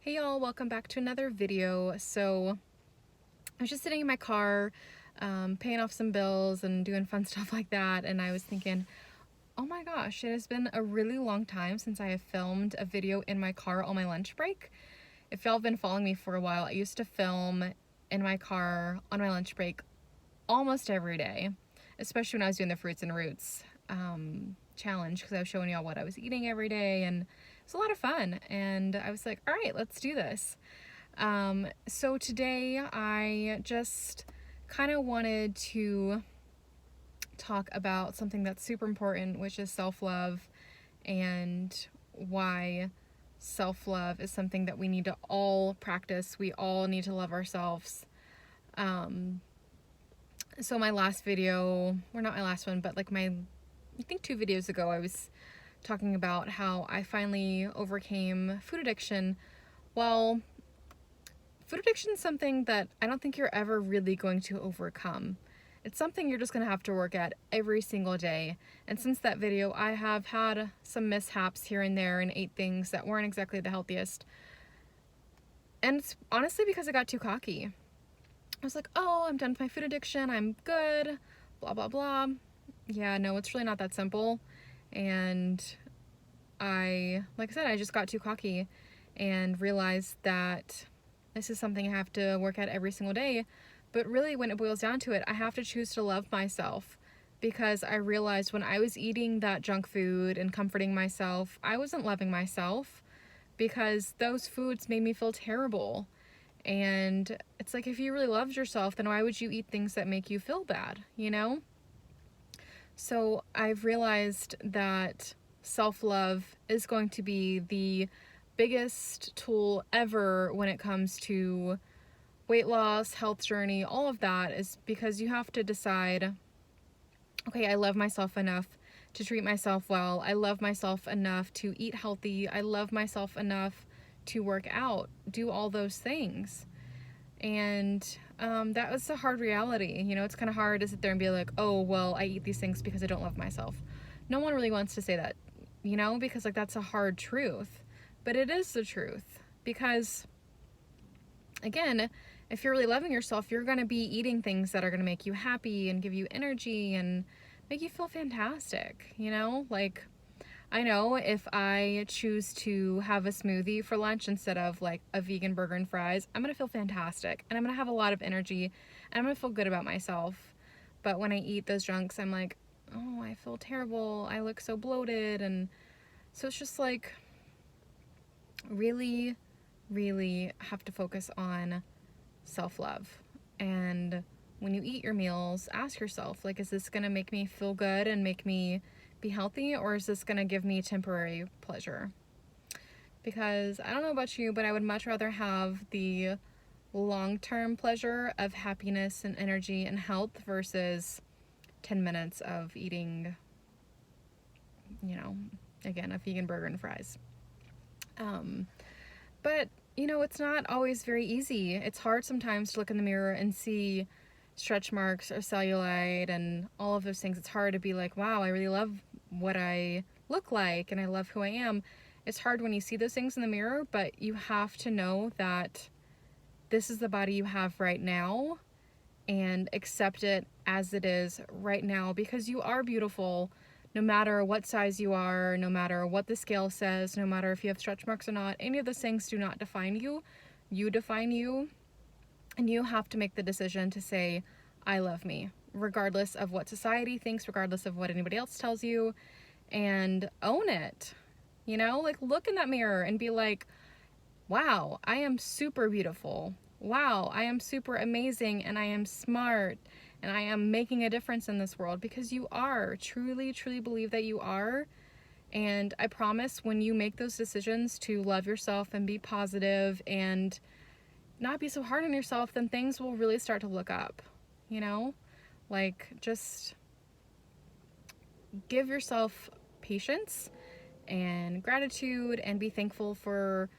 Hey y'all, welcome back to another video. So I was just sitting in my car, paying off some bills and doing fun stuff like that, and I was thinking, oh my gosh, it has been a really long time since I have filmed a video in my car on my lunch break. If y'all have been following me for a while, I used to film in my car on my lunch break almost every day, especially when I was doing the fruits and roots challenge, because I was showing y'all what I was eating every day, and it's a lot of fun. And I was like, all right, let's do this. So today I just kind of wanted to talk about something that's super important, which is self-love, and why self-love is something that we need to all practice. We all need to love ourselves. So my last video, or not my last one, but like I think 2 videos ago, I was talking about how I finally overcame food addiction. Well, food addiction is something that I don't think you're ever really going to overcome. It's something you're just going to have to work at every single day. And since that video, I have had some mishaps here and there and ate things that weren't exactly the healthiest. And it's honestly because I got too cocky. I was like, oh, I'm done with my food addiction. I'm good. Blah, blah, blah. Yeah, no, it's really not that simple. And like I said, I just got too cocky and realized that this is something I have to work at every single day. But really, when it boils down to it, I have to choose to love myself, because I realized when I was eating that junk food and comforting myself, I wasn't loving myself, because those foods made me feel terrible. And it's like, if you really loved yourself, then why would you eat things that make you feel bad, you know? So I've realized that self-love is going to be the biggest tool ever when it comes to weight loss, health journey, all of that, is because you have to decide, okay, I love myself enough to treat myself well. I love myself enough to eat healthy. I love myself enough to work out, do all those things. And that was a hard reality. You know, it's kind of hard to sit there and be like, oh, well, I eat these things because I don't love myself. No one really wants to say that, you know, because like that's a hard truth. But it is the truth, because again, if you're really loving yourself, you're going to be eating things that are going to make you happy and give you energy and make you feel fantastic, you know? Like, I know if I choose to have a smoothie for lunch instead of like a vegan burger and fries, I'm gonna feel fantastic and I'm gonna have a lot of energy and I'm gonna feel good about myself. But when I eat those junks, I'm like, oh, I feel terrible. I look so bloated. And so it's just like, really, really have to focus on self-love. And when you eat your meals, ask yourself, like, is this gonna make me feel good and make me be healthy, or is this gonna give me temporary pleasure? Because I don't know about you, but I would much rather have the long-term pleasure of happiness and energy and health versus 10 minutes of eating, you know, again, a vegan burger and fries. But you know, it's not always very easy. It's hard sometimes to look in the mirror and see stretch marks or cellulite and all of those things. It's hard to be like, wow, I really love what I look like and I love who I am. It's hard when you see those things in the mirror, but you have to know that this is the body you have right now and accept it as it is right now, because you are beautiful no matter what size you are, no matter what the scale says, no matter if you have stretch marks or not. Any of those things do not define you. You define you. And you have to make the decision to say, I love me, regardless of what society thinks, regardless of what anybody else tells you, and own it. You know, like, look in that mirror and be like, wow, I am super beautiful. Wow, I am super amazing, and I am smart, and I am making a difference in this world, because you are. Truly, truly believe that you are. And I promise, when you make those decisions to love yourself and be positive and not be so hard on yourself, then things will really start to look up, you know? Like, just give yourself patience and gratitude and be thankful for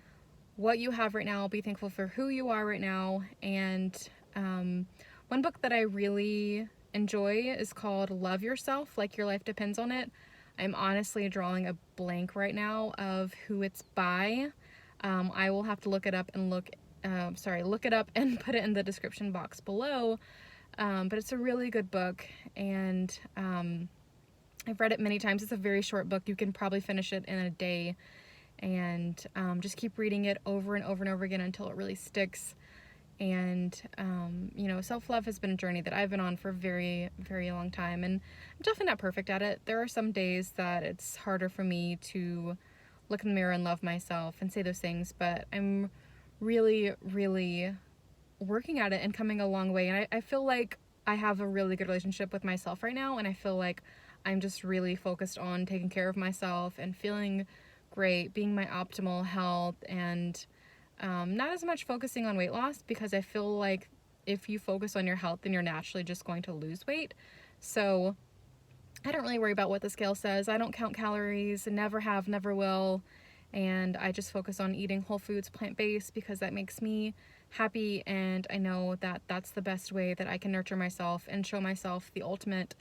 what you have right now. Be thankful for who you are right now. And one book that I really enjoy is called Love Yourself, Like Your Life Depends on It. I'm honestly drawing a blank right now of who it's by. I will have to look it up and look it up and put it in the description box below. But it's a really good book, and I've read it many times. It's a very short book. You can probably finish it in a day, and just keep reading it over and over and over again until it really sticks. And you know, self-love has been a journey that I've been on for a very, very long time, and I'm definitely not perfect at it. There are some days that it's harder for me to look in the mirror and love myself and say those things, but I'm really, really working at it and coming a long way. And I feel like I have a really good relationship with myself right now, and I feel like I'm just really focused on taking care of myself and feeling great, being my optimal health, and not as much focusing on weight loss, because I feel like if you focus on your health, then you're naturally just going to lose weight. So I don't really worry about what the scale says. I don't count calories, never have, never will. And I just focus on eating whole foods, plant-based, because that makes me happy, and I know that that's the best way that I can nurture myself and show myself the ultimate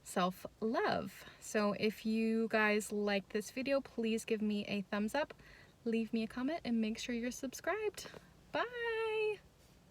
self-love. So if you guys like this video, please give me a thumbs up, leave me a comment, and make sure you're subscribed. Bye!